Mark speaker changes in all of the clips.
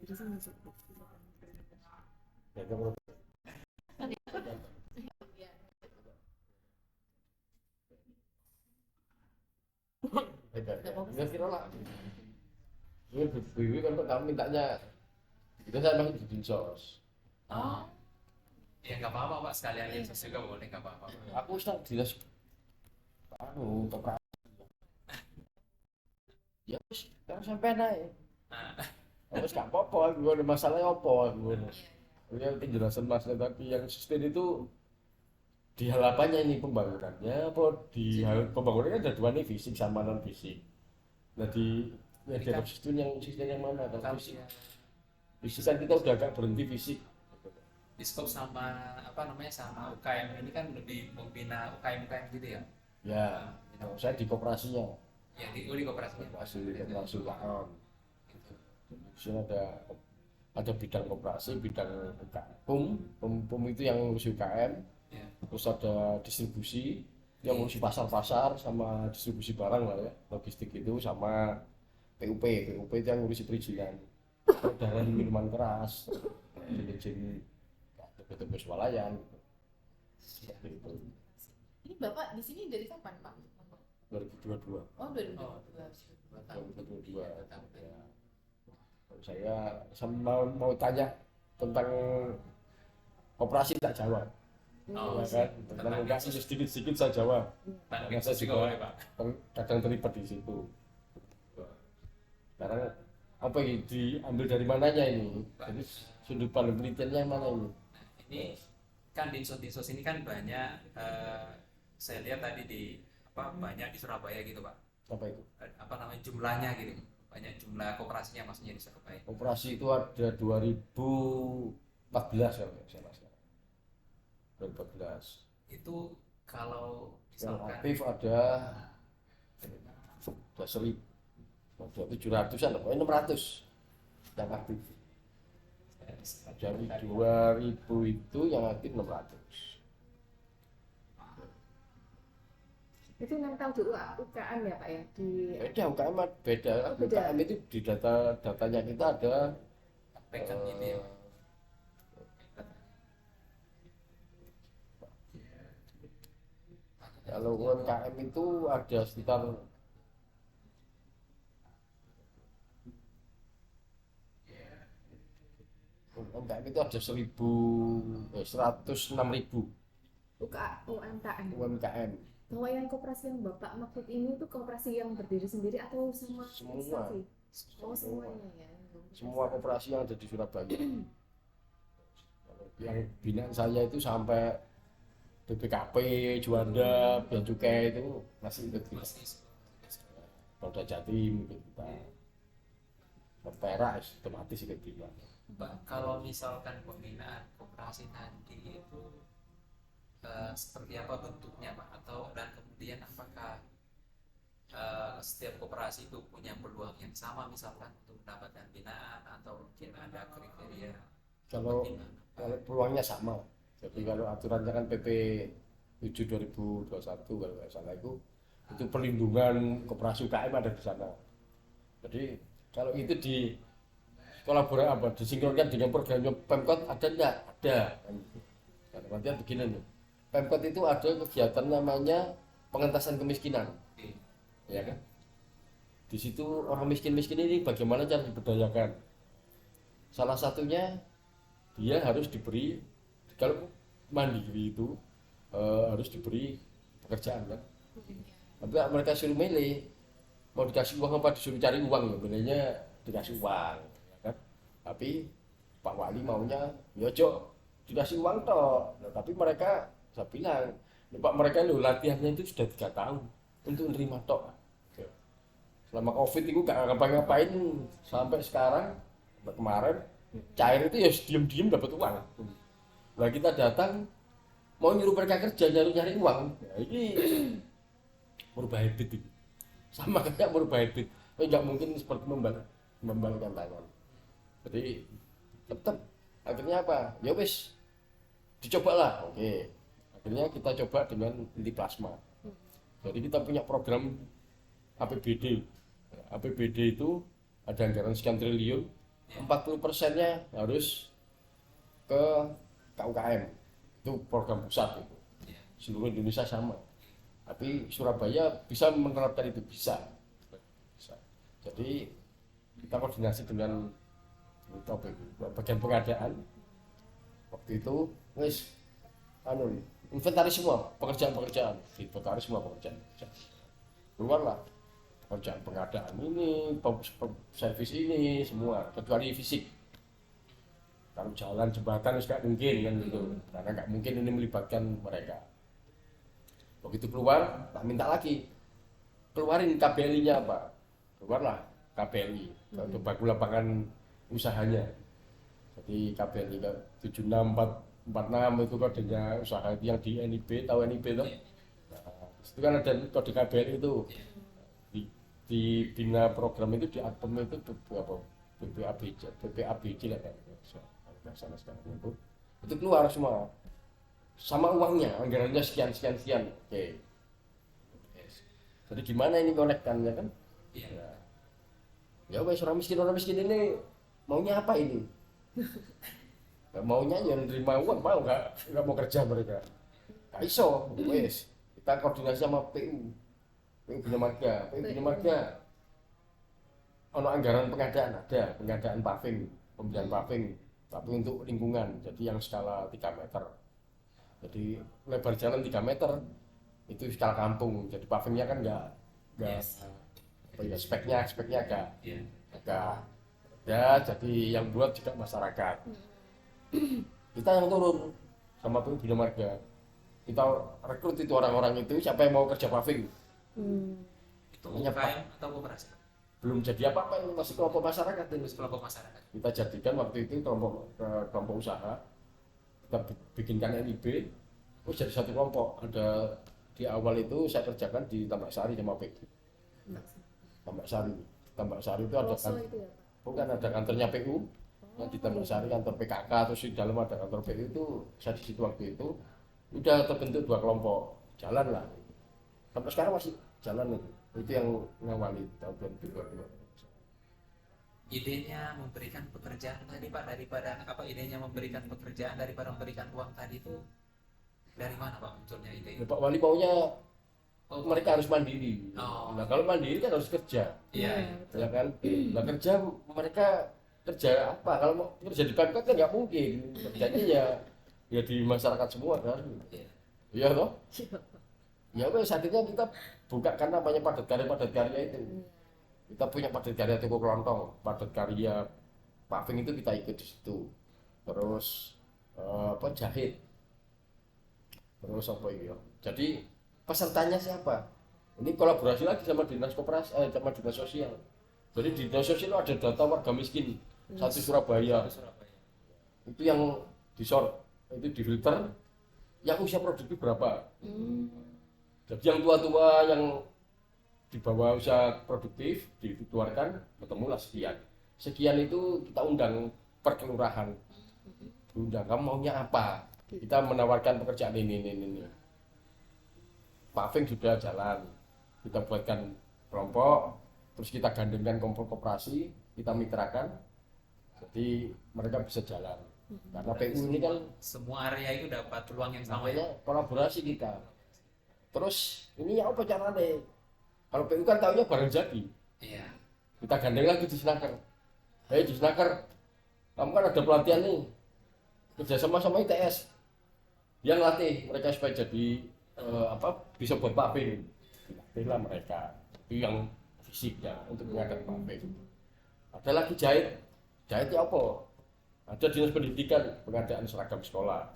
Speaker 1: Ya, kamu ya kira lah. Ini BBW kan kamu mintanya itu saya masih di dinsos.
Speaker 2: Oh, ya nggak apa-apa Pak, sekalian insus juga boleh, nggak apa-apa.
Speaker 1: Aku sedang dinas untuk ya wis kan sampai naik.
Speaker 2: Nah,
Speaker 1: Wis gak apa-apa, gue ada masalah apa gue. Ya penjelasan Masnya tapi yang sustain itu di hal apanya ini pembangunannya apa di hal pembangunannya ada dua nih fisik sama non fisik. Nah ya
Speaker 2: ini
Speaker 1: di
Speaker 2: kan
Speaker 1: sustain yang mana kan
Speaker 2: kalau
Speaker 1: fisik. Fisik kan kita udah agak berhenti fisik.
Speaker 2: di scope sama apa namanya sama UKM ini kan lebih membina UKM gitu ya.
Speaker 1: Ya, kalau saya di koperasinya,
Speaker 2: Ya di koperasinya Pak.
Speaker 1: koperasi UKM.
Speaker 2: Gitu.
Speaker 1: Di sini ada bidang koperasi, bidang UKM, PUM itu yang ngurusi UKM,
Speaker 2: Ya.
Speaker 1: terus ada distribusi yang ngurusi pasar-pasar sama distribusi barang lah ya, logistik itu sama PUP itu yang ngurusi perizinan, peredaran minuman keras, izin toko-toko swalayan,
Speaker 2: Ya.
Speaker 1: seperti itu.
Speaker 3: Ini Bapak di sini dari kapan, Pak?
Speaker 1: 2022.
Speaker 3: Oh, 2022.
Speaker 1: 2022 ya. Saya mau tanya tentang operasi tak jawab.
Speaker 2: Oh,
Speaker 1: Ya kan? Tentang
Speaker 2: tentang
Speaker 1: enggak sedikit-sedikit saya jawab.
Speaker 2: tentang
Speaker 1: Karena saya
Speaker 2: insus juga
Speaker 1: juga
Speaker 2: boleh Pak.
Speaker 1: kadang terlibat di situ. Sekarang apa ini diambil dari mananya ini? Jadi sudut pandang penelitiannya yang mana ini?
Speaker 2: Ini kan dinsos ini kan banyak, saya lihat tadi di apa banyak di Surabaya gitu Pak.
Speaker 1: Apa itu?
Speaker 2: Apa namanya jumlahnya gitu, banyak jumlah koperasinya maksudnya di Surabaya.
Speaker 1: Operasi itu ada 2014 kalau nggak salah sekarang. 2014.
Speaker 2: Itu kalau
Speaker 1: Yang
Speaker 2: misalkan
Speaker 1: aktif ada 1000, ada 700-an, pokoknya 600 yang aktif. Dari 2000 itu yang aktif 600.
Speaker 3: Itu nempel di UKM ya, Pak ya? Di
Speaker 1: Beda UKM beda.
Speaker 3: Oh, beda.
Speaker 1: UKM itu di datanya kita ada
Speaker 2: backup gitu ya.
Speaker 1: kalau UMKM itu ada sekitar UMKM itu ada 106.000
Speaker 3: UMKM.
Speaker 1: UMKM
Speaker 3: Kalau yang koperasi yang Bapak maksud ini tuh koperasi yang berdiri sendiri atau sama
Speaker 1: Semua.
Speaker 3: instansi? Oh, semuanya ya.
Speaker 1: semua koperasi yang ada di Surabaya. Kalau yang binaan saya itu sampai BPKP, Juanda, Bea Cukai itu masih ikut kita.
Speaker 2: Masih
Speaker 1: Polda Jatim ikut kita. Perak otomatis ikut kita.
Speaker 2: Pak, kalau misalkan pembinaan koperasi nanti itu seperti apa bentuknya Pak, atau dan kemudian apakah setiap koperasi itu punya peluang yang sama misalkan untuk mendapatkan binaan, atau mungkin ada kriteria
Speaker 1: Kalau
Speaker 2: pembinaan?
Speaker 1: peluangnya sama. Jadi kalau aturannya kan PP 7 2021 kalau nggak salah itu perlindungan koperasi UKM ada di sana. Jadi kalau itu di kolaborasi apa disinkronkan dengan programnya Pemkot ada enggak? Ada. Nah, nanti begini nih. Pemkot itu ada kegiatan namanya pengentasan kemiskinan,
Speaker 2: Oke.
Speaker 1: ya kan? Di situ orang miskin-miskin ini bagaimana cara diberdayakan? Salah satunya dia harus diberi kalau mandiri itu harus diberi pekerjaan kan. Tapi mereka suruh milih mau dikasih uang apa disuruh cari uang ya milihnya dikasih uang ya kan. Tapi Pak Wali maunya ya Jok dikasih uang toh. Nah, tapi mereka saya bilang Pak mereka lo latihannya itu sudah 3 tahun untuk nerima tok. Selama COVID itu gak ngapa-ngapain sampai sekarang sampai kemarin cair itu ya diem-diem dapat uang. Lah kita datang mau nyuruh mereka kerja nyari uang. Ya, ini merubah habit itu. Sama kayak merubah habit. Tapi nggak mungkin seperti membalikkan tangan. Jadi tetap akhirnya apa? Ya wis dicobalah. Oke. Akhirnya kita coba dengan inti plasma. Jadi kita punya program APBD. APBD itu ada anggaran sekian triliun 40%-nya harus ke KUKM, itu program pusat itu. Seluruh Indonesia sama, tapi Surabaya bisa menerapkan itu, bisa. Jadi kita koordinasi dengan bagian pengadaan waktu itu, wis inventaris semua pekerjaan, keluarlah pekerjaan pengadaan ini, servis ini semua, kecuali fisik. Kalau jalan jembatan nggak mungkin kan gitu, karena nggak mungkin ini melibatkan mereka. Begitu keluar, tak minta lagi, keluarin KBLI-nya apa, keluarlah KBLI, untuk baku lapangan usahanya. Jadi KBLI 76446 itu kodenya usaha yang di NIB, tahu NIB itu? Nah, itu kan ada kode KBLI itu. Di bina program itu, di Atom itu BPABJ lah kan. Sana sekarang itu keluar semua sama uangnya, anggarannya sekian. Oke. Jadi gimana ini konektannya kan? Ya wes, orang miskin ini maunya apa ini? Gak maunya ya nerima uang, nggak mau kerja mereka. Gak iso, wes kita koordinasi sama PU Bina Marga. Ono anggaran pengadaan, ada pengadaan paving, pembelian paving, tapi untuk lingkungan, jadi yang skala 3 meter. Jadi lebar jalan 3 meter itu skala kampung, jadi pavingnya kan nggak speknya agak ya, jadi yang buat juga masyarakat. Kita yang turun sama PU Bina Marga, kita rekrut itu orang-orang itu, siapa yang mau kerja paving.
Speaker 2: Itu UKM atau koperasi?
Speaker 1: Belum jadi apa-apa, ini masih kelompok masyarakat. Kita jadikan waktu itu kelompok usaha, kita bikinkan NIB, jadi satu kelompok. Ada di awal itu saya kerjakan di Tambak Sari sama PU. Tambak Sari itu ada kan, itu ya, bukan ada kantornya PU, di Tambak Sari kantor PKK, terus di dalam ada kantor PU itu. Saya di situ waktu itu udah terbentuk 2 kelompok, jalan lah. Sampai sekarang masih jalan itu yang ngawali tahun 2022.
Speaker 2: Idenya memberikan pekerjaan tadi Pak, daripada idenya memberikan pekerjaan daripada memberikan uang tadi itu dari mana Pak munculnya ide?
Speaker 1: Ya, Pak Wali maunya mereka harus mandiri. Nah kalau mandiri kan harus kerja.
Speaker 2: Iya.
Speaker 1: Ya kan. Nah kerja mereka kerja apa? Kalau mau kerja di Pemkot kan nggak mungkin. Kerjanya ya di masyarakat semua kan. Iya toh? Ya wes, akhirnya kita buka kan namanya padat karya itu. Kita punya padat karya toko kelontong, padat karya paving itu kita ikut di situ. Terus jahit. Terus apa ya? Jadi pesertanya siapa? Ini kolaborasi lagi sama dinas koperasi, sama dinas sosial. Jadi di dinas sosial ada data warga miskin satu Surabaya. Itu yang disort, itu difilter, yang usia produktif berapa? Jadi yang tua-tua yang di bawah usia produktif dikeluarkan, ketemulah sekian. Sekian itu kita undang per kelurahan. Undang, kamu maunya apa? Kita menawarkan pekerjaan ini. Paving sudah jalan. Kita buatkan kelompok, terus kita gandengkan kelompok koperasi, kita mitrakan. Jadi mereka bisa jalan. Karena PU ini kan
Speaker 2: semua area itu dapat peluang yang sama
Speaker 1: ya. Kolaborasi kita. Terus ini ya apa caranya? Kalau PU kan tahunya barang jadi.
Speaker 2: Iya.
Speaker 1: Kita gandeng lagi di Snaker. Di Snaker, kamu kan ada pelatihan nih, kerjasama sama ITS. Dia ngelatih mereka supaya jadi bisa buat paving. Dilatihlah mereka. Itu yang fisik ya, untuk mengadaan paving. Ada lagi jahit. Jahitnya apa? Ada dinas pendidikan, pengadaan seragam sekolah.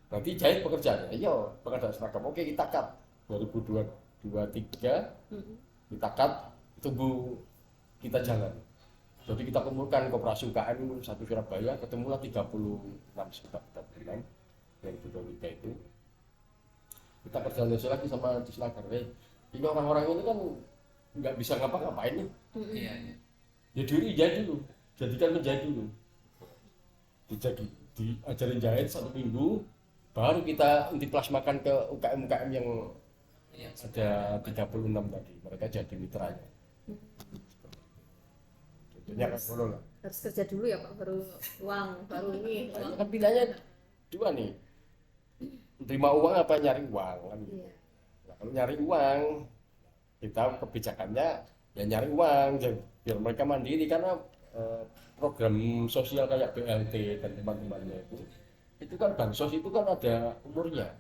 Speaker 1: Nanti jahit pekerjaannya, iya pengadaan seragam. Oke, kita cut 2023, kita cut, tunggu kita jalan. Jadi kita kumpulkan koperasi UKM satu Surabaya, ketemulah 36 dari 2023 itu. Kita koordinasi lagi sama Dislaker. Ini orang-orang ini kan nggak bisa ngapa-ngapain nih.
Speaker 2: Iya.
Speaker 1: Ya jadi dulu, jadikan menjadi dulu. Diajarin jahit 1 minggu, baru kita intiplasmakan ke UKM-UKM yang ada 36 tadi. Mereka jadi mitranya. Jadi Ya kan ngono lah.
Speaker 3: Harus kerja dulu ya Pak, baru uang, baru ini uang.
Speaker 1: Kan pilihannya dua nih. Terima uang apa nyari uang kan gitu.
Speaker 3: Iya.
Speaker 1: Nah, kalau nyari uang kita kebijakannya ya nyari uang jadi biar mereka mandiri karena program sosial kayak BLT dan teman-temannya itu kan bansos itu kan ada umurnya.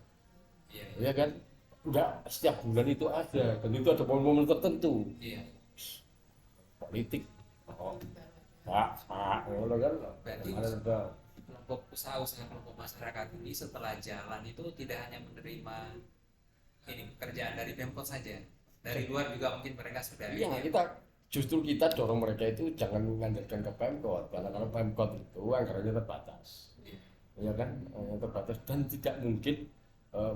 Speaker 2: Iya.
Speaker 1: Ya kan enggak setiap bulan itu ada dan itu ada momen-momen tertentu
Speaker 2: Iya.
Speaker 1: politik pak ngono kan
Speaker 2: Berarti
Speaker 1: ada
Speaker 2: kelompok usaha-usaha kelompok masyarakat ini setelah jalan itu tidak hanya menerima ini pekerjaan dari Pemkot saja, dari luar juga mungkin mereka sudah
Speaker 1: iya
Speaker 2: ini ya.
Speaker 1: kita justru kita dorong mereka itu jangan mengandalkan ke Pemkot karena kalau Pemkot itu anggarannya terbatas ya kan terbatas dan tidak mungkin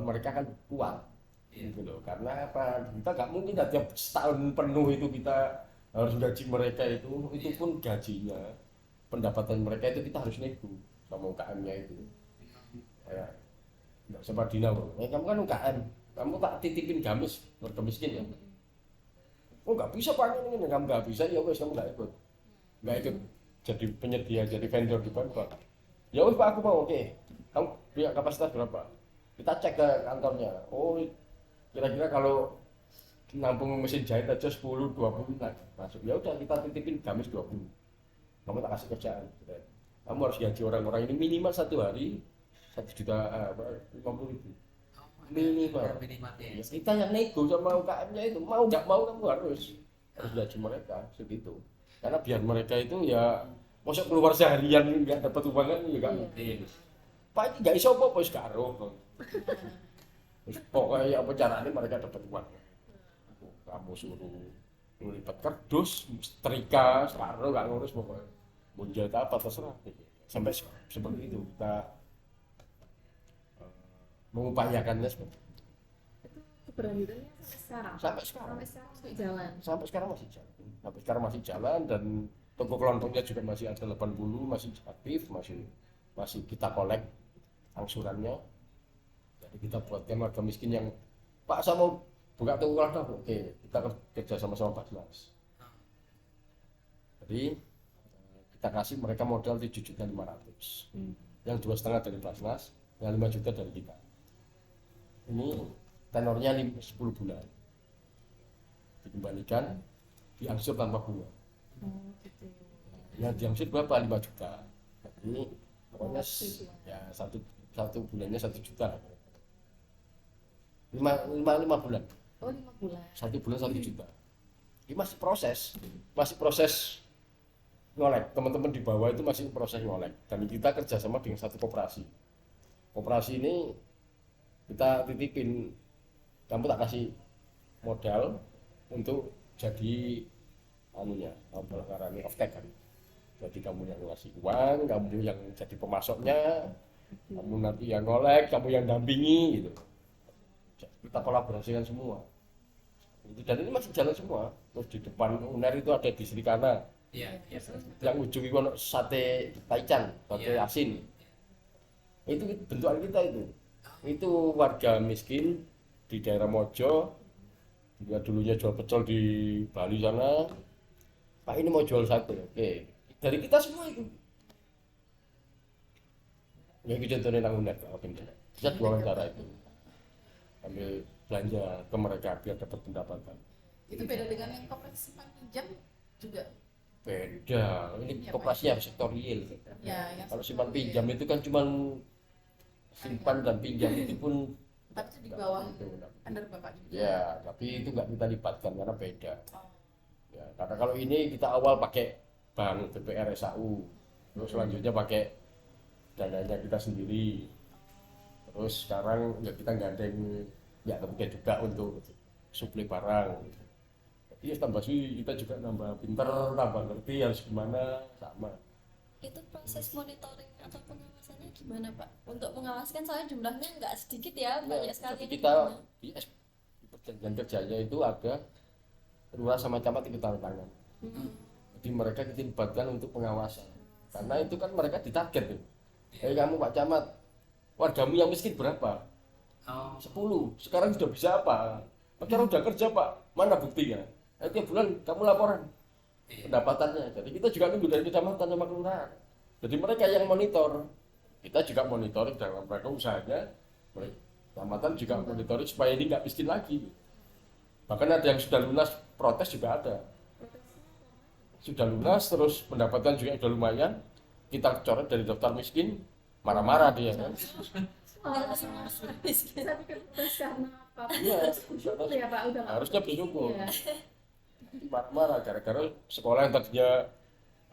Speaker 1: mereka kan kuat gitu loh karena apa kita nggak mungkin tiap setahun penuh itu kita harus gaji mereka itu pun gajinya pendapatan mereka itu kita harus nego sama UKM-nya itu ya nggak usah Dina bro kamu kan UKM kamu tak titipin gamis warga miskin ya oh nggak bisa pak ini kamu nggak bisa ya wes kamu nggak ikut jadi penyedia jadi vendor di Pemkot ya wes pak aku mau oke kamu punya kapasitas berapa kita cek ke kantornya oh kira-kira kalau nampung mesin jahit aja 10-20 nah, masuk ya udah kita titipin gamis 20 kamu tak kasih kerjaan kamu harus gaji orang-orang ini minimal satu hari 1.050.000 minimal ya, kita yang nego sama UKM-nya itu mau nggak mau kamu harus gaji mereka segitu karena biar mereka itu ya masuk keluar seharian nggak dapat uang kan ya nggak mungkin pak ini nggak iso apa wis karo pokoknya apa caranya mereka dapat uang kamu suruh ngelipat kardus setrika sekarang nggak ngurus pokoknya mau jahit apa terserah sampai seperti itu kita mengupayakannya seperti itu.
Speaker 3: Keberlanjutannya sampai sekarang masih jalan
Speaker 1: sampai sekarang masih jalan dan toko kelontongnya juga masih ada 80 masih aktif masih kita kolek angsurannya jadi kita buatkan warga miskin yang pak saya mau buka toko kelontong oke kita kerja sama-sama Basnas jadi kita kasih mereka modal 7.500.000 yang 2,5 dari Basnas yang 5 juta dari kita ini tenornya 10 bulan dikembalikan diangsur tanpa bunga yang diangsur berapa 5 juta jadi pokoknya ya satu bulannya 1 juta 5 bulan
Speaker 3: oh 5 bulan
Speaker 1: 1 bulan 1 juta ini masih proses ngolek teman-teman di bawah itu masih proses ngolek dan kita kerjasama dengan satu koperasi ini kita titipin kamu tak kasih modal untuk jadi anunya apa karena off-take kan jadi kamu yang ngasih uang kamu yang jadi pemasoknya kamu nanti yang ngolek kamu yang dampingi gitu kita kolaborasikan semua dan ini masih jalan semua terus di depan UNER itu ada di Srikana yang ujung itu sate taichan sate asin itu bentukan kita itu warga miskin di daerah Mojo dia dulunya jual pecel di Bali sana pak ini mau jual sate oke dari kita semua itu ya itu contohnya nang UNER bisa jualan cara itu ambil belanja ke mereka biar dapat pendapatan
Speaker 4: itu beda dengan yang koperasi simpan pinjam juga
Speaker 1: beda ini koperasinya sektorial
Speaker 4: ya
Speaker 1: kalau simpan pinjam itu kan cuma simpan dan pinjam itu pun
Speaker 4: tapi itu di bawah under bapak juga
Speaker 1: ya tapi itu nggak kita libatkan karena beda ya karena kalau ini kita awal pakai bank BPR SAU terus selanjutnya pakai dananya kita sendiri terus sekarang ya kita gandeng ya kemudian juga untuk suplai barang jadi tambah sih kita juga nambah pinter tambah ngerti harus gimana sama
Speaker 5: itu proses monitoring atau pengawasannya gimana Pak? Untuk mengawaskan soalnya jumlahnya nggak sedikit ya, banyak sekali.
Speaker 1: Tapi kita di perjanjian kerjanya itu ada lurah sama camat ikut tanda tangan. Jadi mereka dilibatkan untuk pengawasan. Karena itu kan mereka ditarget tuh. Kamu Pak Camat, wargamu yang miskin berapa? 10. Sekarang sudah bisa apa? Sekarang udah kerja Pak. Mana buktinya? Tiap bulan kamu laporan.
Speaker 2: Iya.
Speaker 1: pendapatannya. Jadi kita juga nunggu dari kecamatan sama kelurahan. Jadi mereka yang monitor, kita juga monitoring dalam rangka usahanya. Kecamatan juga monitoring supaya ini nggak miskin lagi. Bahkan ada yang sudah lunas protes juga ada. Sudah lunas terus pendapatan juga sudah lumayan, kita coret dari daftar miskin, marah-marah dia kan.
Speaker 5: Nggak terima miskin.
Speaker 3: Saya pikir protes karena apa?
Speaker 1: Iya,
Speaker 3: Bersyukur ya Pak, udah nggak
Speaker 1: harusnya
Speaker 3: protes.
Speaker 1: bersyukur.
Speaker 3: Iya.
Speaker 1: Marah-marah gara-gara sekolah yang tadinya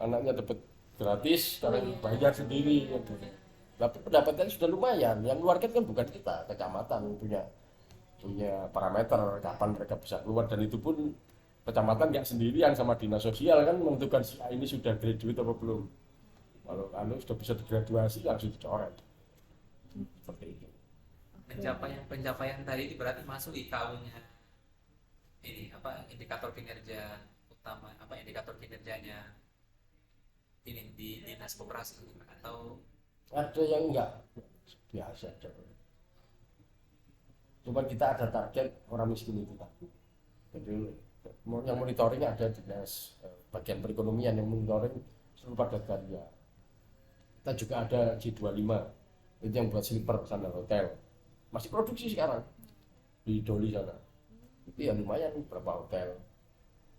Speaker 1: anaknya dapat gratis sekarang bayar sendiri gitu. Tapi pendapatannya sudah lumayan. Yang keluarga kan bukan kita, kecamatan punya parameter kapan mereka bisa keluar, dan itu pun kecamatan nggak sendirian, sama dinas sosial kan menentukan si A ini sudah graduate apa belum. Kalau sudah bisa digraduasi langsung dicoret. Seperti itu.
Speaker 2: Pencapaian tadi itu berarti masuk IKU-nya ini apa, indikator kinerja utama, apa indikator kinerjanya ini di dinas koperasi atau
Speaker 1: Ada yang enggak biasa aja. Cuma kita ada target orang miskin itu Pak. Jadi yang monitoring ada dinas bagian perekonomian yang monitoring seluruh padat karya. Kita juga ada G25 itu yang buat sleeper sana hotel, masih produksi sekarang di Doli sana. Itu ya lumayan, beberapa hotel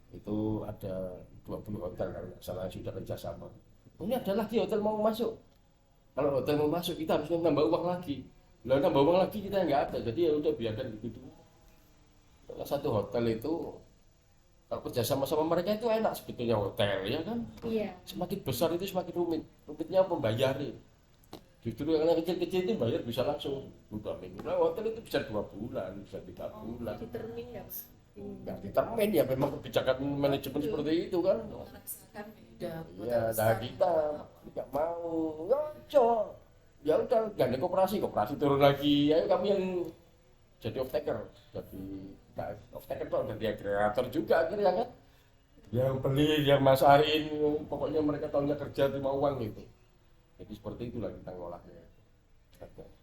Speaker 1: itu ada 20 hotel kalau nggak salah sudah kerjasama. Ini ada lagi hotel mau masuk. Kalau hotel mau masuk kita harus nambah uang lagi. Lalu nambah uang lagi kita nggak ada, jadi ya udah biarkan begitu. Kalau satu hotel itu kalau kerja sama mereka itu enak sebetulnya hotel ya kan.
Speaker 3: Iya.
Speaker 1: Semakin besar itu semakin rumit. Rumitnya pembayarin. Justru yang kecil-kecil itu bayar bisa langsung 2 minggu. Nah, hotel itu bisa 2 bulan, bisa 3 bulan.
Speaker 3: Determin ya Pak.
Speaker 1: Nggak determin ya, memang kebijakan manajemen seperti itu kan.
Speaker 4: merasakan beda
Speaker 1: Ya, nah kita nggak mau, cok. Ya udah, gandeng koperasi turun lagi. Ayo kami yang jadi off taker, jadi off taker tuh jadi agregator juga akhirnya kan. Yang beli, yang masarin, pokoknya mereka tahunya kerja terima uang gitu. Jadi seperti itulah kita ngolahnya.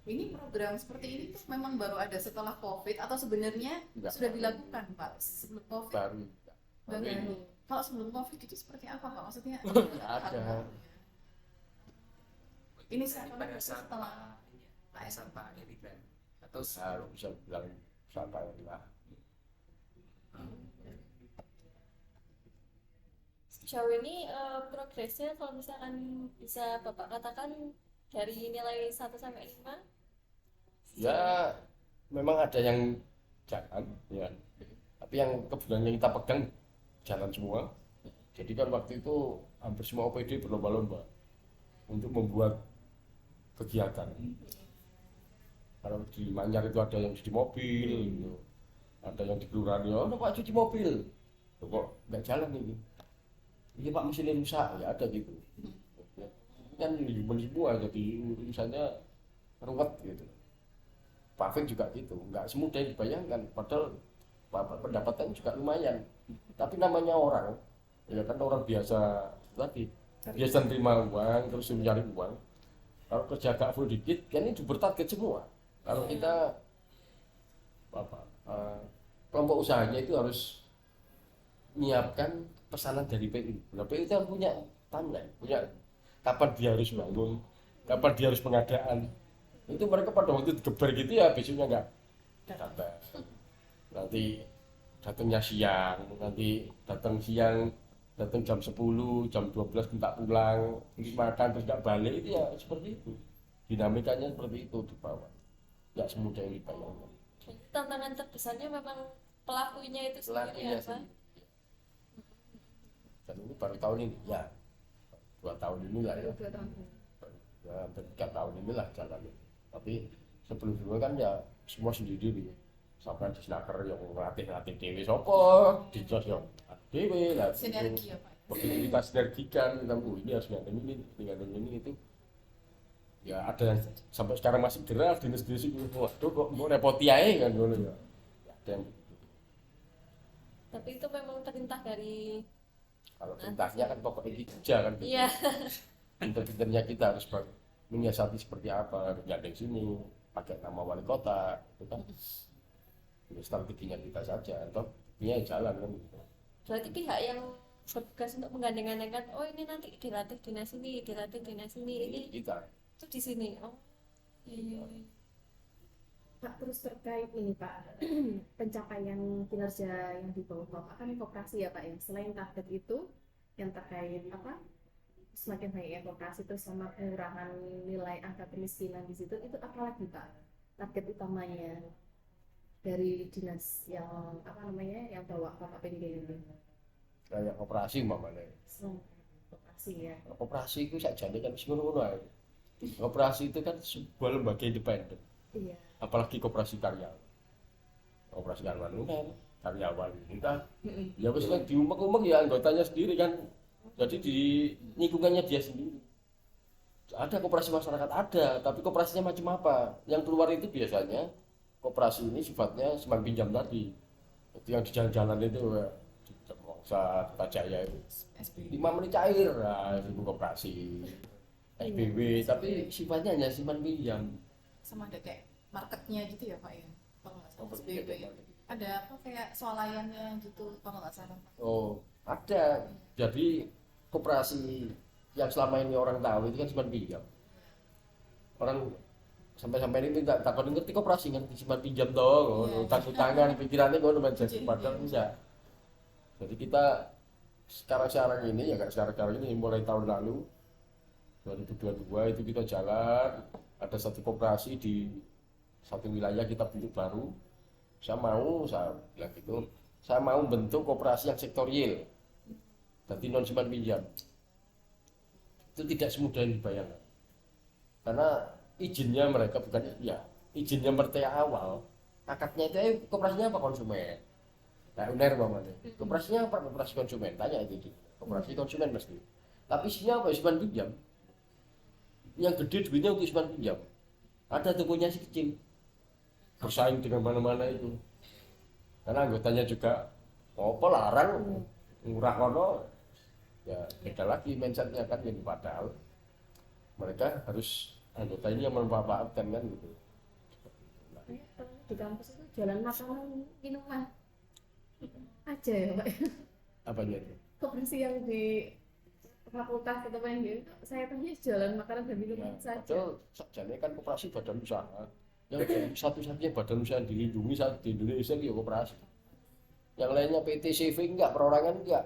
Speaker 4: ini program seperti ini tuh memang baru ada setelah COVID atau sebenarnya
Speaker 1: Enggak.
Speaker 4: sudah dilakukan Pak sebelum COVID?
Speaker 1: Baru.
Speaker 4: Baru.
Speaker 1: ini.
Speaker 4: Kalau sebelum COVID itu seperti apa Pak? Maksudnya
Speaker 1: Ada.
Speaker 4: ini sekarang
Speaker 2: pada saat
Speaker 4: setelah
Speaker 2: pada saat Pak Edi kan atau
Speaker 1: Harus bisa bilang santai lah.
Speaker 5: Sejauh ini progresnya kalau misalkan bisa Bapak katakan dari nilai 1 sampai 5,
Speaker 1: Ya, memang ada yang jalan, ya. Tapi yang kebetulan yang kita pegang jalan semua. Jadi kan waktu itu hampir semua OPD berlomba-lomba untuk membuat kegiatan. Kalau di Manyar itu ada yang cuci mobil, gitu. Ada yang di kelurahan, ya, Pak cuci mobil. Loh, kok nggak jalan ini? Iya Pak, mesinnya rusak, ya ada gitu. Ya, kan human semua, jadi urusannya ruwet gitu. Paving juga gitu, nggak semudah yang dibayangkan. Padahal pendapatan juga lumayan. Tapi namanya orang, ya kan orang biasa tadi, biasa terima uang, terus mencari uang. Kalau kerja gak full dikit, kan ini bertarget semua. Kalau kita kelompok usahanya itu harus menyiapkan pesanan dari PU. Nah, PU itu kan punya timeline, punya kapan dia harus bangun, kapan dia harus pengadaan. Itu mereka pada waktu digeber gitu ya, besoknya nggak datang. Nanti datangnya siang, nanti datang siang, datang jam 10, jam 12 minta pulang, terus makan terus nggak balik, itu ya seperti itu. Dinamikanya seperti itu di bawah. Nggak semudah yang dibayangkan.
Speaker 5: jadi tantangan terbesarnya memang pelakunya itu sendiri
Speaker 1: Pelakunya
Speaker 5: ya Pak.
Speaker 1: sendiri. Dan ini baru tahun ini, ya 2 tahun inilah ya.
Speaker 3: 2 tahun.
Speaker 1: Ya, hampir 3 tahun inilah jalannya. Tapi sebelum-sebelumnya kan ya semua sendiri nih. Sampai di snaker yang ngelatih dewe sopo, di jos yang dewe lah.
Speaker 4: sinergi ya Pak.
Speaker 1: Begitu kita sinergikan, kita ini harus ngadain ini itu. Ya ada yang sampai sekarang masih gerak, dinas-dinas itu, waduh kok mau repoti aja kan dulu ya. Ya, ada yang
Speaker 5: Tapi itu memang perintah dari
Speaker 1: kalau perintahnya kan pokoknya kerja kan. Gitu.
Speaker 5: iya.
Speaker 1: Pinter-pinternya kita harus menyiasati seperti apa, nggak di sini pakai nama wali kota, itu kan ya, strateginya kita saja, atau ini jalan kan. Gitu.
Speaker 5: Berarti pihak yang bertugas untuk menggandeng-gandengkan, oh ini nanti dilatih dinas ini, dilatih dinas ini
Speaker 1: Kita
Speaker 5: itu di sini. Oh iya.
Speaker 3: Pak, terus terkait ini Pak, pencapaian kinerja yang dibawa Bapak kan koperasi ya Pak ya. Selain target itu yang terkait apa semakin baiknya koperasi terus sama pengurangan nilai angka kemiskinan di situ, itu apa lagi Pak target utamanya dari dinas yang apa namanya yang bawa Bapak pimpin ini?
Speaker 1: kayak operasi umpamanya.
Speaker 3: Selain koperasi ya.
Speaker 1: Operasi itu sakjane kan wis ngono-ngono ae. Operasi itu kan sebuah lembaga independen.
Speaker 3: Iya.
Speaker 1: Apalagi koperasi karyawan. Koperasi karyawan kita ya wis kan diumek-umek ya anggotanya sendiri kan. Jadi di lingkungannya dia sendiri. Ada koperasi masyarakat ada, tapi koperasinya macam apa? Yang keluar itu biasanya koperasi ini sifatnya semacam pinjam tadi. Itu yang di jalan-jalan itu di Mongsa, Tajaya itu
Speaker 4: SB
Speaker 1: 5 menit cair, nah, itu koperasi SBW, tapi sifatnya hanya simpan pinjam.
Speaker 4: sama ada kayak marketnya gitu ya Pak ya, kalau nggak salah SBB ada apa kayak swalayannya gitu kalau nggak salah Pak.
Speaker 1: Oh, ada. Jadi koperasi yang selama ini orang tahu itu kan simpan pinjam. Orang sampai-sampai ini minta takut ngerti koperasi ngerti simpan pinjam toh,
Speaker 4: Iya.
Speaker 1: utang-utangan pikirannya ngono menjadi padahal enggak. Jadi kita sekarang ini ya nggak sekarang ini mulai tahun lalu 2022 itu kita jalan ada satu koperasi di satu wilayah kita bentuk baru. Saya bilang gitu, saya mau bentuk koperasi yang sektorial, jadi non simpan pinjam. Itu tidak semudah yang dibayangkan, karena izinnya mereka bukan ya izinnya mereka awal, akadnya itu koperasinya apa konsumen. Nah, UNER namanya. Koperasinya apa? Koperasi konsumen. Tanya itu. Koperasi konsumen mesti. Tapi isinya apa? Simpan pinjam. Yang gede duitnya untuk simpan pinjam. Ada tokonya si kecil. Bersaing dengan mana-mana itu. Karena anggotanya juga apa larang murah kono. Ya beda lagi mindsetnya kan ini padahal mereka harus anggota ini yang memanfaatkan kan gitu.
Speaker 3: Di kampus itu jalan makanan minuman aja ya Pak.
Speaker 1: Apanya itu?
Speaker 3: Koperasi yang di fakultas atau apa yang gitu, saya tanya jalan makanan dan minuman
Speaker 1: Ya,
Speaker 3: saja.
Speaker 1: padahal sakjane kan koperasi badan usaha. Yang satu-satunya badan usaha yang dilindungi saat di Indonesia itu ya koperasi. Yang lainnya PT CV enggak, perorangan enggak.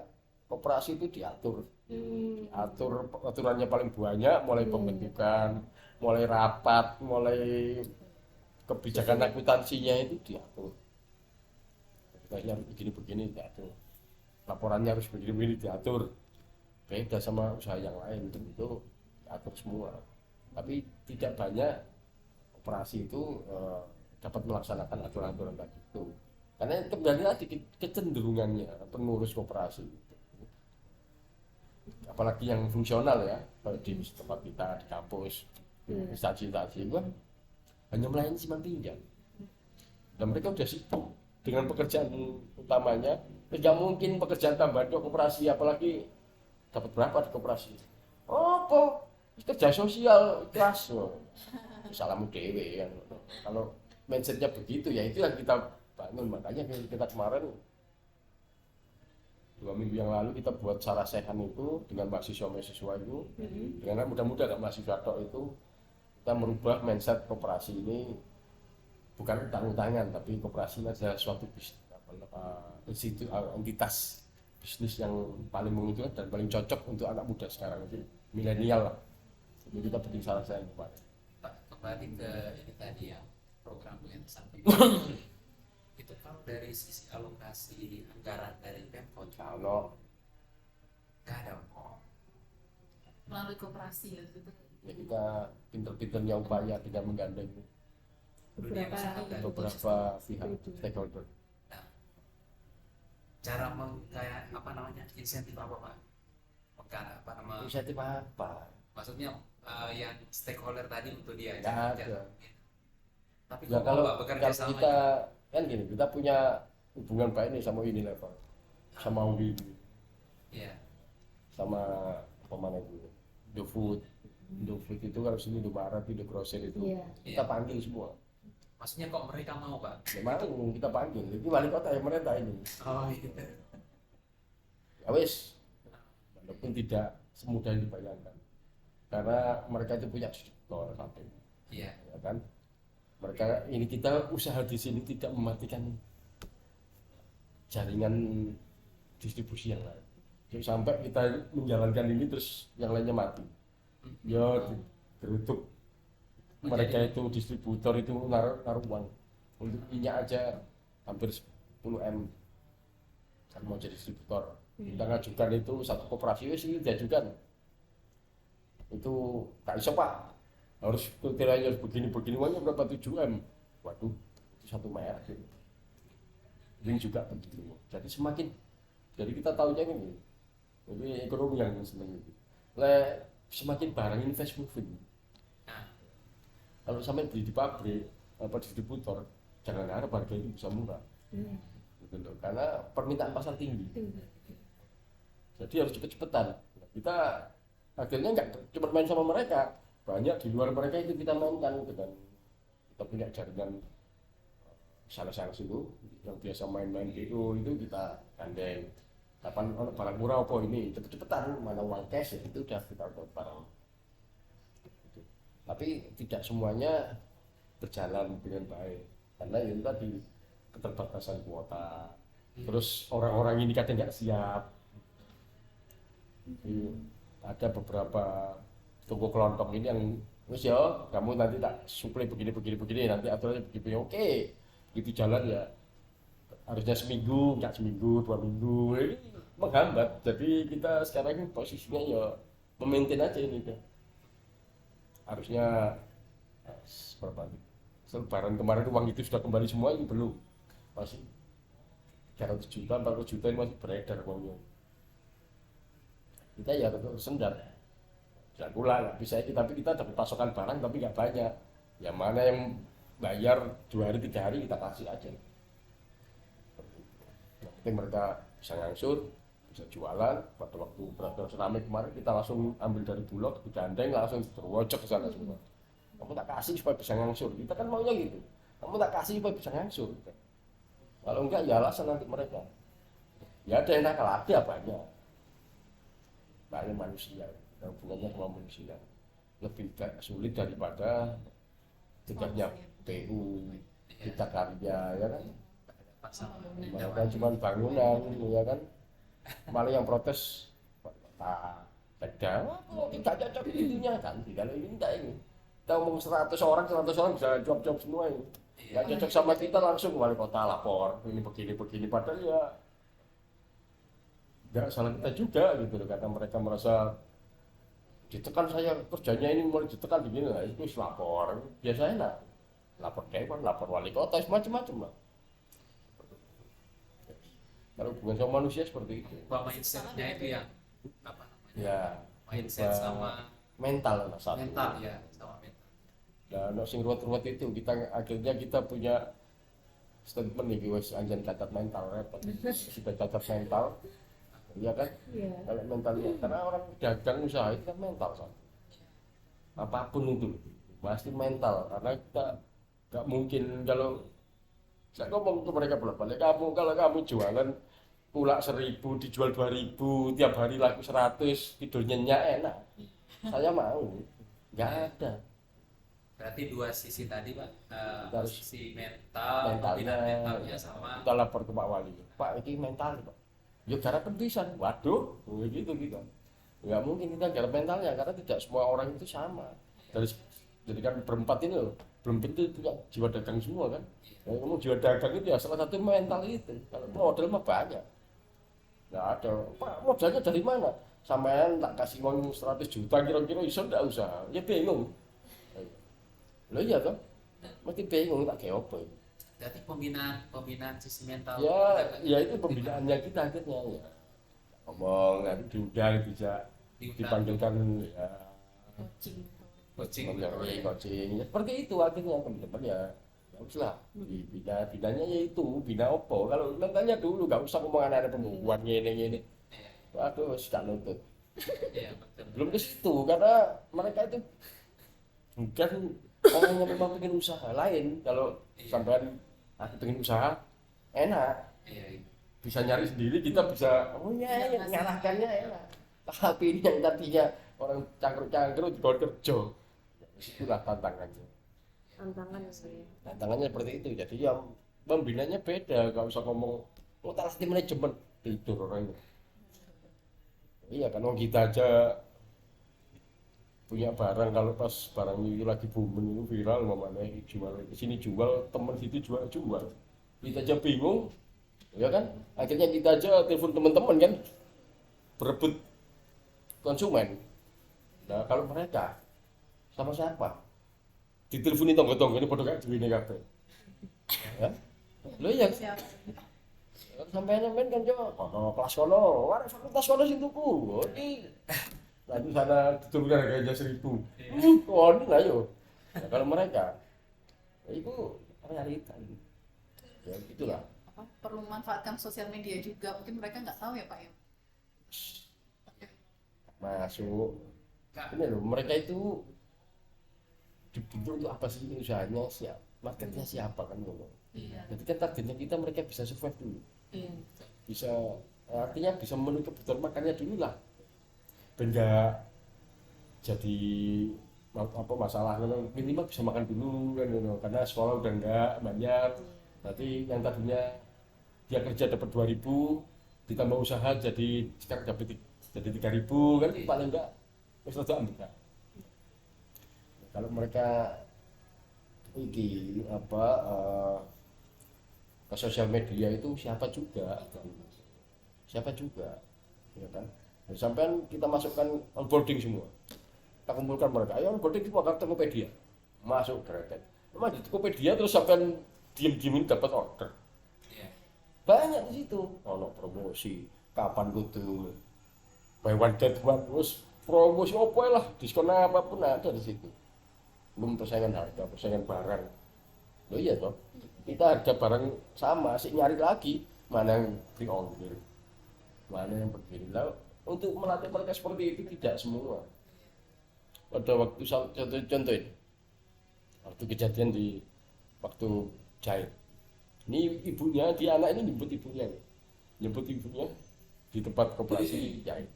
Speaker 1: Koperasi itu diatur. Diatur aturannya paling banyak mulai pembentukan, mulai rapat, mulai kebijakan akuntansinya itu diatur. Kayaknya harus begini-begini diatur. Laporannya harus begini-begini diatur. Beda sama usaha yang lain itu diatur semua. Tapi tidak banyak operasi itu dapat melaksanakan aturan-aturan tadi itu. Karena kembali lagi kecenderungannya pengurus koperasi itu. Apalagi yang fungsional ya, kalau di tempat kita di kampus, instansi-instansi itu kan hanya melayani simpan pinjam. Dan mereka sudah sibuk dengan pekerjaan utamanya, tidak mungkin pekerjaan tambahan di koperasi, apalagi dapat berapa di koperasi? Apa? Kerja sosial kelas loh. Salamu dewe kan. Kalau mindsetnya begitu ya itu yang kita bangun, makanya kita kemarin 2 minggu yang lalu kita buat sarasehan itu dengan mahasiswa itu, dengan mudah-mudah kan mahasiswa tok itu kita merubah mindset koperasi ini. Bukan utang-utangan, tapi koperasi adalah suatu bisnis, entitas bisnis yang paling menguntungkan dan paling cocok untuk anak muda sekarang itu milenial lah. Jadi kita bikin salah saya kemarin.
Speaker 2: Pak, kembali ke ini tadi yang program yang sampai itu kalau dari sisi alokasi anggaran dari Pemkot
Speaker 1: Kalau
Speaker 2: nggak ada kok.
Speaker 4: Melalui koperasi ya gitu.
Speaker 1: ya kita pinter-pinternya upaya tidak menggandeng
Speaker 3: Beberapa
Speaker 1: beberapa pihak stakeholder.
Speaker 2: Nah, cara kayak apa namanya insentif apa Pak? Bukan apa nama?
Speaker 1: Inisiatif apa?
Speaker 2: Maksudnya yang stakeholder tadi untuk dia.
Speaker 1: Nggak ada.
Speaker 2: Tapi
Speaker 1: Ya
Speaker 2: kok
Speaker 1: kalau
Speaker 2: Pak bekerja sama
Speaker 1: kita kan gini, kita punya hubungan baik nih sama Unilever, sama UI,
Speaker 2: Iya.
Speaker 1: sama apa mana itu, Indofood itu kalau sini Indomaret, Indogrosir itu
Speaker 3: Iya.
Speaker 1: kita panggil semua.
Speaker 2: Maksudnya kok mereka mau Pak?
Speaker 1: Memang kita panggil, ini wali kota yang merintah ini.
Speaker 2: Oh iya.
Speaker 1: Ya wis, walaupun tidak semudah yang dibayangkan karena mereka itu punya distributor satu,
Speaker 2: Iya.
Speaker 1: ya kan. Mereka ini kita usaha di sini tidak mematikan jaringan distribusi yang lain. Jadi sampai kita menjalankan ini terus yang lainnya mati. Ya tertutup. Mereka itu distributor itu naruh uang untuk minyak aja hampir 10 M kan mau jadi distributor. Kita ngajukan itu satu koperasi sih diajukan. Itu tak iso Pak. Harus kriterianya begini-begini uangnya berapa 7 M. Waduh, itu satu merek gitu. Ini juga begitu. Jadi jadi kita tahunya ini. Jadi ekonomi yang seneng itu. Semakin barang ini fast moving.
Speaker 2: Nah,
Speaker 1: Kalau sampai beli di pabrik apa distributor, jangan harap harga itu bisa murah. Gitu loh. Karena permintaan pasar tinggi. Jadi harus cepet-cepetan. Kita akhirnya nggak cuma main sama mereka, banyak di luar mereka itu kita mainkan dengan kita punya jaringan sana-sana situ yang biasa main-main gitu itu kita gandeng. Kapan ono barang murah apa ini cepet-cepetan mana uang cash ya, itu udah kita dapat barang. Gitu. Tapi tidak semuanya berjalan dengan baik karena itu tadi keterbatasan kuota. Terus orang-orang ini kadang nggak siap. Jadi, ada beberapa toko kelontong ini yang terus ya kamu nanti tak suplai begini nanti aturannya begini oke itu jalan ya harusnya seminggu nggak seminggu 2 minggu ini menghambat. Jadi kita sekarang posisinya ya memaintain aja ini kan. Harusnya berapa Lebaran kemarin uang itu sudah kembali semua ini belum, masih 300 juta 400 juta ini masih beredar uangnya. Kita ya terus sendat jangan pula nggak bisa itu, tapi kita dapat pasokan barang tapi nggak banyak. Yang mana yang bayar 2 hari 3 hari kita kasih aja. Yang penting mereka bisa ngangsur, bisa jualan. Pada waktu beras ramai kemarin kita langsung ambil dari Bulog, digandeng langsung terwojok ke sana semua. Kamu tak kasih supaya bisa ngangsur, kita kan maunya gitu. Kamu tak kasih supaya bisa ngangsur. Kalau enggak ya alasan nanti mereka. Ya ada yang nakal, ada banyak manusia. Hubungannya sama manusia lebih sulit daripada tegaknya PU kita karya ya kan. Mereka cuma bangunan ya kan, malah yang protes Sekda tidak cocok intinya kan. Kalau ini enggak, ini kita ngomong 100 orang bisa jawab semua ini nggak cocok sama kita langsung wali kota lapor ini begini padahal ya nggak salah kita juga gitu loh, karena mereka merasa ditekan saya kerjanya ini mulai ditekan begini lah itu lapor biasanya lapor dewan lapor wali kota macam-macam lah. Kalau hubungan sama manusia seperti itu
Speaker 2: mindsetnya itu yang apa namanya
Speaker 1: ya
Speaker 2: mindset sama
Speaker 1: mental satu
Speaker 2: mental ya sama mental.
Speaker 1: Nah, sing ruwet-ruwet itu akhirnya kita punya statement nih wes anjan cacat mental repot. Sudah cacat mental. Iya kan?
Speaker 3: Iya.
Speaker 1: Kalau mentalnya karena orang dagang usaha itu kan mental kan. Apapun itu pasti mental karena kita nggak mungkin kalau saya ngomong ke mereka bolak-balik kalau kamu jualan pula 1.000 dijual 2.000 tiap hari laku 100 tidur nyenyak enak. Saya mau. Nggak ada.
Speaker 2: Berarti dua sisi tadi Pak, sisi
Speaker 1: mentalnya
Speaker 2: sama
Speaker 1: kita lapor ke Pak Wali. Pak ini mental Pak. Ya garap pisan. Waduh, gitu. Nggak mungkin kita garap mentalnya karena tidak semua orang itu sama. Jadi kan berempat ini loh, belum tentu punya jiwa dagang semua kan. Yang ngomong jiwa dagang itu ya salah satu mental itu. Kalau modal mah banyak. Nggak ada. Pak modalnya dari mana? Sampean tak kasih uang 100 juta kira-kira iso nggak usaha. Ya bingung. Loh iya kan? Mesti bingung tak kayak apa.
Speaker 2: berarti pembinaan sisi mental
Speaker 1: Ya itu pembinaannya kita akhirnya ya. Ngomong nanti diundang bisa dipanggilkan ya
Speaker 2: coaching
Speaker 1: ya, seperti itu akhirnya teman-teman ya haruslah binanya ya itu bina opo. Kalau mentalnya dulu nggak usah ngomong ada pembukuan ini waduh sudah nutut belum ke situ karena mereka itu bukan orang yang memang pengen usaha lain. Kalau sampean aku pengen usaha enak bisa nyari sendiri, kita bisa nyalahkannya enak. Tapi ini yang tadinya orang cangkruk-cangkruk dibawa kerja. Itulah tantangannya.
Speaker 3: Tantangan sih.
Speaker 1: Tantangannya seperti itu. Jadi ya pembinanya beda. Gak usah ngomong, oh tak manajemen tidur orangnya. Iya kan, kita aja punya barang, kalau pas barang itu lagi booming itu viral, mamanya jual di sini jual, temen situ jual, kita aja bingung, ya kan, akhirnya kita aja telepon teman-teman kan, berebut konsumen. Nah kalau mereka sama siapa? Diteleponi tonggo-tonggo ini pada kayak ini kabeh. Ya, lo ya
Speaker 4: Siapa?
Speaker 1: sampai kan jo, kelas kono, warna fakultas kono sing tuku, ini nanti sana diturunkan harganya 1.000. Kono lah yo. Nah, kalau mereka, ya itu realita. Ya itulah.
Speaker 4: Apa, perlu memanfaatkan sosial media juga, mungkin mereka nggak tahu ya Pak ya.
Speaker 1: Masuk. Ini loh, mereka itu dibentuk untuk apa sih usahanya, siapa, marketnya siapa kan ngono.
Speaker 4: Iya.
Speaker 1: Jadi kan targetnya kita mereka bisa survive dulu.
Speaker 4: Iya.
Speaker 1: Bisa, artinya bisa memenuhi kebutuhan makannya dulu lah. Dan nggak jadi apa masalah, minimal bisa makan dulu kan gitu. Karena sekolah udah nggak banyak, nanti yang tadinya dia kerja dapat 2.000 ditambah usaha jadi sekarang dapat jadi 3.000 kan, paling enggak wis rada ambek. Kalau mereka ini apa ke sosial media itu siapa juga kan? Siapa juga ya kan. Dan sampai kita masukkan onboarding semua, kita kumpulkan mereka, ayo onboarding semua ke Tokopedia, masuk kreatif. Memang di Tokopedia terus sampai diem-diemin dapat order.
Speaker 2: Iya.
Speaker 1: Banyak di situ, ono promosi, kapan kudu buy one get one, terus promosi apa lah, diskon apapun ada di situ. Belum persaingan harga, persaingan barang. Loh iya toh, kita harga barang sama, sih nyari lagi mana yang free ongkir, mana yang begini. Lalu untuk melatih mereka seperti itu tidak semua. Pada waktu contoh ini, waktu kejadian di waktu jahit, ini ibunya, di anak ini nyebut ibunya di tempat koperasi jahit.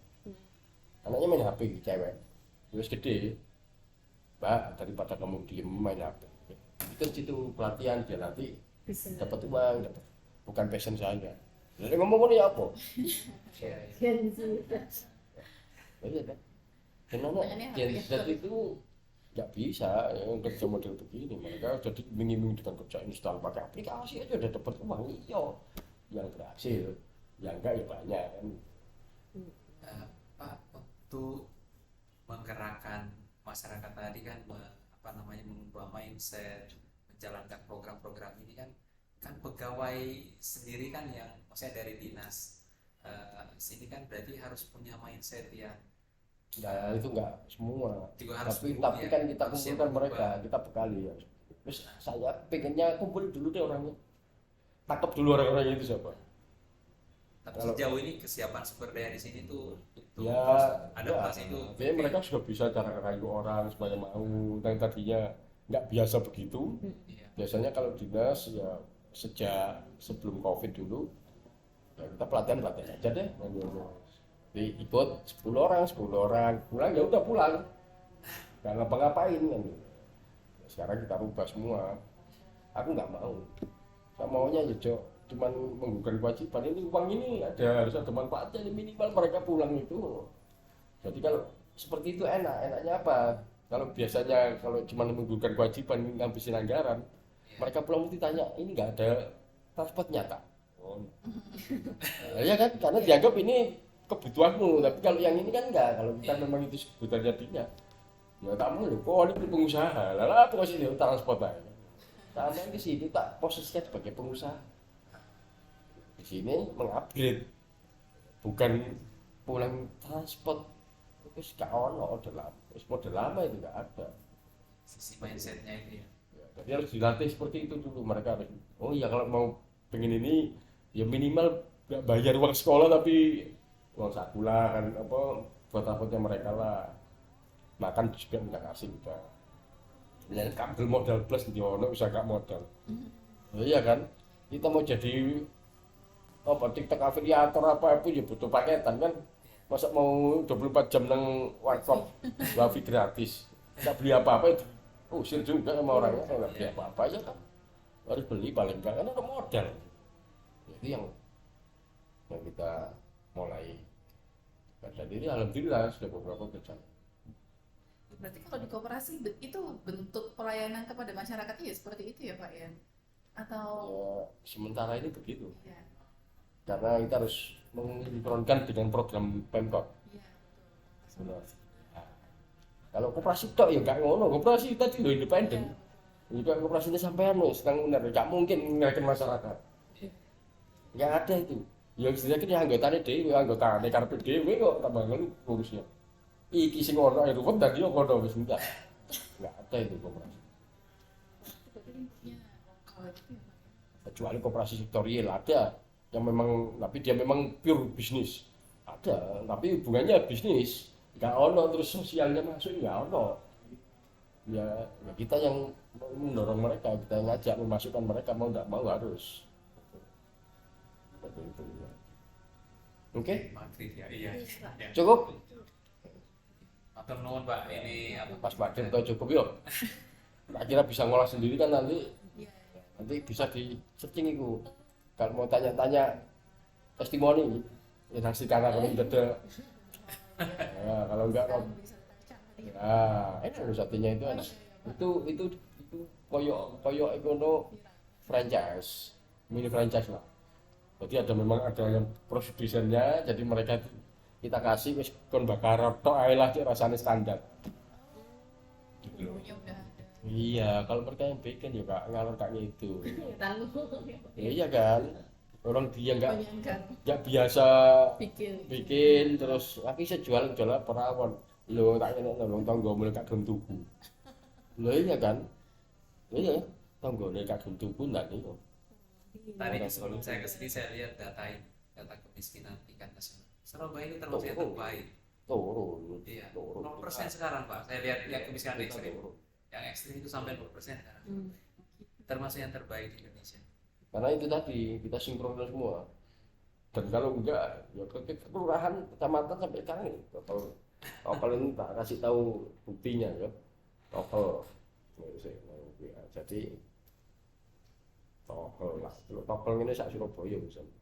Speaker 1: Anaknya main HP, cewek, terus gede, Mbak, daripada kamu diem main HP, itu situ pelatihan dia nanti
Speaker 3: Bisa.
Speaker 1: dapat uang, bukan passion saya. Jadi ngomong ini apa?
Speaker 2: Iya.
Speaker 3: Gen Z.
Speaker 1: Iya kan? Karena
Speaker 4: Makanya
Speaker 1: Gen
Speaker 4: HP
Speaker 1: Z itu nggak bisa yang kerja model begini, mereka jadi iming-iming dengan kerja install pakai aplikasi aja udah dapat uang. Iya, yang berhasil, yang enggak ya banyak kan.
Speaker 2: Pak, untuk menggerakkan masyarakat tadi kan mengubah mindset, menjalankan program-program ini kan pegawai sendiri kan yang maksudnya dari dinas sini kan berarti harus punya mindset yang
Speaker 1: Nah itu enggak semua,
Speaker 2: juga harus
Speaker 1: tapi
Speaker 2: berubah ya,
Speaker 1: kan kita
Speaker 2: harus siap
Speaker 1: kumpulkan mereka,
Speaker 2: berubah.
Speaker 1: kita bekali ya. Terus saya pengennya kumpul dulu deh orangnya, tangkap dulu orang-orangnya itu siapa.
Speaker 2: Tapi
Speaker 1: Kalau-
Speaker 2: sejauh ini kesiapan sumber daya di sini tuh untuk
Speaker 1: Ya,
Speaker 2: adaptasi itu
Speaker 1: tapi mereka sudah bisa cara ngerayu orang supaya mau. Yang tadinya nggak biasa begitu,
Speaker 2: iya.
Speaker 1: biasanya kalau dinas ya sejak sebelum COVID dulu, ya kita pelatihan aja deh. Ikut 10 orang, pulang ya udah pulang, nggak ngapa-ngapain kan. Sekarang kita rubah semua. Aku nggak mau, saya maunya ya Jo, cuman menggugurkan kewajiban. Ini uang ini harus ada manfaatnya, minimal mereka pulang itu. Jadi kalau seperti itu enaknya apa? Kalau biasanya kalau cuma menggugurkan kewajiban ngabisin anggaran, mereka pulang mesti tanya, ini nggak ada transport nyata. Oh. Nah, ya kan, karena dianggap ini kebutuhanmu, tapi kalau yang ini kan enggak, kalau kita memang itu kebutuhannya dia. Ya kamu lho, kok ini pengusaha, lalu apa sih dia transport aja. Karena di sini tak posisinya sebagai pengusaha. Di sini mengupgrade, bukan pulang transport. Terus gak ono model lama itu gak ada.
Speaker 2: sisi mindsetnya itu ya.
Speaker 1: Ya, jadi harus dilatih seperti itu dulu, mereka harus. Oh iya kalau mau pengen ini, ya minimal gak bayar uang sekolah tapi uang saku lah kan, apa buat rapotnya mereka lah. Makan juga minta kasih udah. Ya kabel modal plus di ono bisa gak modal. Oh, iya kan? Kita mau jadi apa TikTok afiliator apa pun ya butuh paketan kan. Masa mau 24 jam nang warkop wifi gratis. Nggak beli apa-apa itu. Usir juga sama orangnya, kalau nggak beli apa-apa ya kan. Harus beli paling nggak kan ada modal. Jadi yang kita mulai pada diri, alhamdulillah sudah beberapa kerjaan.
Speaker 4: Berarti kalau di koperasi itu bentuk pelayanan kepada masyarakat ya seperti itu ya Pak ya? Atau
Speaker 1: Ya, sementara ini begitu.
Speaker 4: ya,
Speaker 1: Karena kita harus mensinkronkan dengan program Pemkot.
Speaker 4: ya
Speaker 1: Benar. Nah, kalau koperasi tok ya nggak ngono, koperasi tadi lo independen. Juga koperasinya sampean lo sedang benar, nggak mungkin ngelakuin masyarakat. Nggak ada itu. Yang sedikit ya anggotanya dewe, anggotanya karpet dewe kok tambah ngeluh ngurusnya. Iki sing ono ae ruwet dan yo kono wis enggak. Enggak ada itu koperasi.
Speaker 4: berarti bentuknya kalau gitu ya Pak.
Speaker 1: Kecuali koperasi sektorial ada yang memang tapi dia memang pure bisnis. Ada, tapi hubungannya bisnis. Enggak ono terus sosialnya masuk enggak ono. Ya, ya kita yang mendorong mereka, kita yang ngajak memasukkan mereka mau enggak mau harus. Seperti itu ya. Oke,
Speaker 2: Madrid ya, iya. Ya.
Speaker 1: cukup.
Speaker 2: Matur nuwun Pak, ini apa
Speaker 1: Pas Pak Dirto cukup yuk. Tak kira bisa ngolah sendiri kan nanti bisa di searching itu. Kalau mau tanya-tanya testimoni, ya saksikan aku ini ada. Ya, kalau enggak,
Speaker 4: Bisa ditarik tadi ya.
Speaker 1: ya enak satunya itu enak. Itu koyok ekono franchise, mini franchise lah. Jadi memang ada yang produsennya, jadi mereka kita kasih wis kon bakar tok ae lah cek rasane standar.
Speaker 4: Bumbunya udah ada.
Speaker 1: Iya, kalau mereka yang bikin ya Kak, ngalor kayak gitu.
Speaker 3: Tanggung.
Speaker 1: Ya, iya kan, orang dia
Speaker 4: Bayangkan
Speaker 1: nggak biasa bikin terus, tapi saya jual perawon. Lo tak ini nolong tanggo mulai kak gelem tuku. Lo iya kan, iya tanggo mulai kak gelem tuku nggak nih?
Speaker 2: tadi sebelum saya ke sini saya lihat data kemiskinan tingkat nasional. Surabaya ini termasuk yang terbaik.
Speaker 1: Turun,
Speaker 2: Iya,
Speaker 1: turun.
Speaker 2: 0% sekarang Pak. Saya lihat yang kemiskinan
Speaker 1: Kita
Speaker 2: ekstrim.
Speaker 1: turun.
Speaker 2: Yang ekstrim itu sampai 0% sekarang. Termasuk yang terbaik di Indonesia.
Speaker 1: Karena itu tadi kita sinkronkan semua. Dan kalau enggak, ya ke kelurahan, kecamatan sampai sekarang ini TOEFL ini tak kasih tahu buktinya ya. TOEFL. Jadi TOEFL lah. TOEFL ini sak Surabaya misalnya.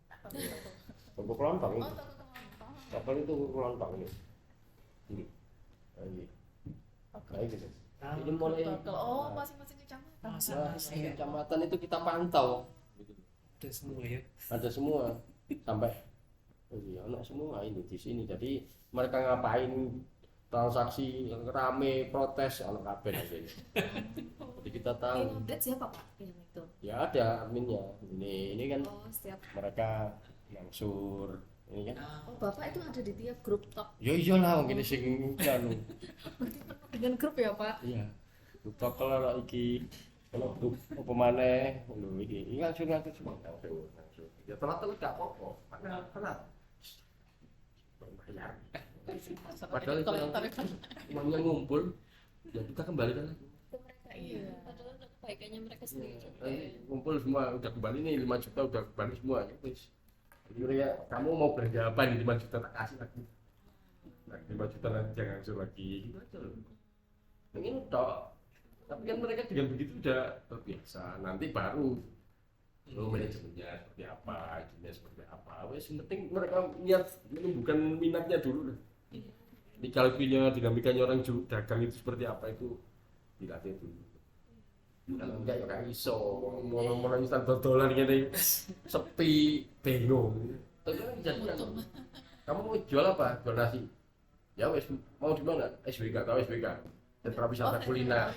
Speaker 1: Untuk kelontong ini. TOEFL itu kelontong ini. Ini. Ini. Kayak gitu. Ini mulai
Speaker 4: oh masing-masing kecamatan.
Speaker 1: masing kecamatan itu kita pantau.
Speaker 2: Ada semua ya.
Speaker 1: Ada semua sampai iya anak semua ini di sini. Jadi mereka ngapain transaksi rame protes anak kabeh nanti. Jadi kita
Speaker 3: Yang
Speaker 1: tahu
Speaker 3: update siapa Pak yang itu?
Speaker 1: ya ada adminnya. Ini kan
Speaker 3: Oh, setiap.
Speaker 1: mereka langsur ini kan.
Speaker 3: Oh, Bapak itu ada di tiap grup tok.
Speaker 1: Ya iyalah wong ini sing kan.
Speaker 3: Dengan grup ya, Pak?
Speaker 1: Iya. Lupa kalau iki kalau grup apa maneh lho iki langsung semua. Ya telat-telat gak apa-apa. Telat. Bayar. Padahal itu uangnya ngumpul, ya kita kembalikan lagi.
Speaker 5: Ke mereka iya. Padahal untuk kebaikannya mereka sendiri juga.
Speaker 1: Ngumpul semua, udah kembali nih 5 juta udah kembali semua. Ya wis. Jadi ya, kamu mau belanja apa nih 5 juta tak kasih lagi. Nah, 5 juta nanti jangan langsung lagi. Gitu aja loh. Ini tok. Tapi kan mereka dengan begitu udah terbiasa. Nanti baru lo manajemennya seperti apa, izinnya seperti apa. Wes yang penting mereka niat menumbuhkan minatnya dulu lah. Kalkulnya, dinamikanya orang dagang itu seperti apa itu dilatih dulu. Kalau enggak ya kayak iso mau instan dodolan gini sepi bingung. Tapi kan kejadian. Kamu mau jual apa? Jual nasi. Ya wes mau di mana? SWK, tahu SWK. Sentra wisata kuliner.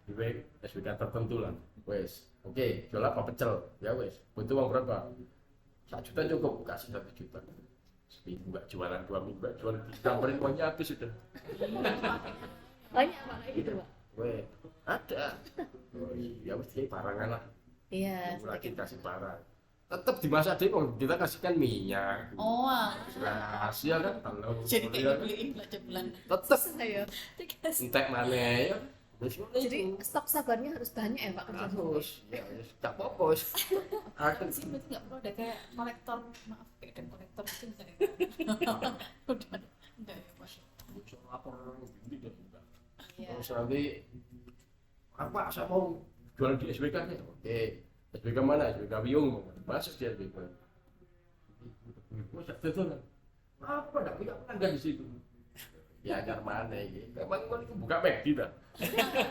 Speaker 1: Di SWK tertentu lah. Wes. Oke, jual apa? Pecel. Ya wes. Butuh uang berapa? 1 juta cukup, kasih 1 juta. Seminggu nggak jualan, 2 minggu nggak jualan, ditambahin uangnya habis sudah.
Speaker 3: Banyak Pak kayak gitu, Pak.
Speaker 1: Weh, ada. Oh, ya mesti barangan lah.
Speaker 3: Iya.
Speaker 1: Lagi kasih barang. Tetap dimasak deh, kita kasihkan minyak.
Speaker 4: Oh,
Speaker 1: Rahasia kan telur.
Speaker 4: jadi
Speaker 1: ya.
Speaker 4: kayak beliin belanja bulan.
Speaker 1: Tetap
Speaker 3: Saya.
Speaker 1: entek mana ya. Wis ngono
Speaker 3: Jadi
Speaker 1: iku.
Speaker 3: stok sabarnya harus banyak ya Pak kerja di sini.
Speaker 1: Harus, ya wis tak apa-apa wis. Aku
Speaker 4: sih berarti nggak perlu ada kayak kolektor, maaf kayak debt kolektor itu misalnya. Udah ya Pak.
Speaker 1: bisa lapor ini dan juga.
Speaker 4: Iya.
Speaker 1: Terus nanti apa saya mau jual di SBK nya, oke SBK mana, SBK Wiyung masuk di SBK. Masa betul apa enggak punya pelanggan di situ, ya agar mana ini memang kan itu buka McD dah.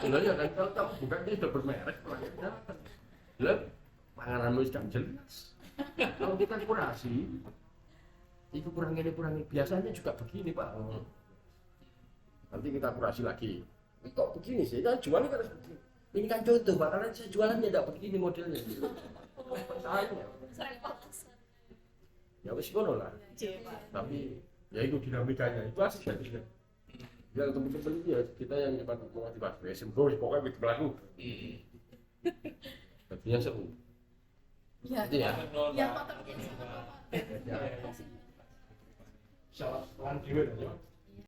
Speaker 1: Lah ya kan kalau kamu buka ini sudah bermerek pelanggan datang. Lah pangananmu sudah jelas. Kalau kita kurasi itu kurang ini biasanya juga begini Pak. Nanti kita kurasi lagi. Ini kok begini sih? Kan jualnya kan harus begini. Ini kan contoh Pak, karena saya jualannya tidak begini modelnya. Persaingannya. Ya wis ngono lah.
Speaker 4: Iya, Pak.
Speaker 1: Tapi ya itu dinamikanya itu asik ya. Yang teman-teman itu ya kita yang depan motivasi. Ya sembuh pokoknya begitu berlaku. Artinya seru.
Speaker 4: Iya.
Speaker 1: Itu ya.
Speaker 4: Yang motor biasa Pak.
Speaker 1: Salah pelan juga ya.